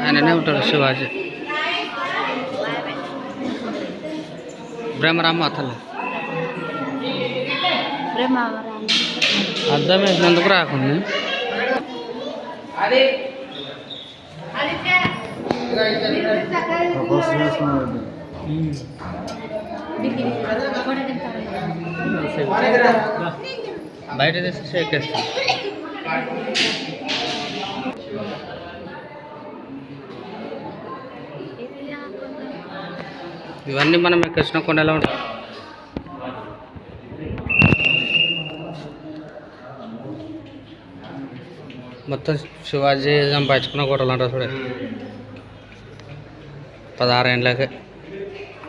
ఆయననే ఉంటాడు శివాజీ. బ్రహ్మరామ అతను అర్థం వేసినందుకు రాకుంది. బయట తీసి షేకేస్తాం. ఇవన్నీ మనం ఎక్కించిన కొండలో ఉంటాయి. మొత్తం శివాజీ సంపాదించుకున్న కోటలు అంటారు చూడే 16 ఏళ్ళకే.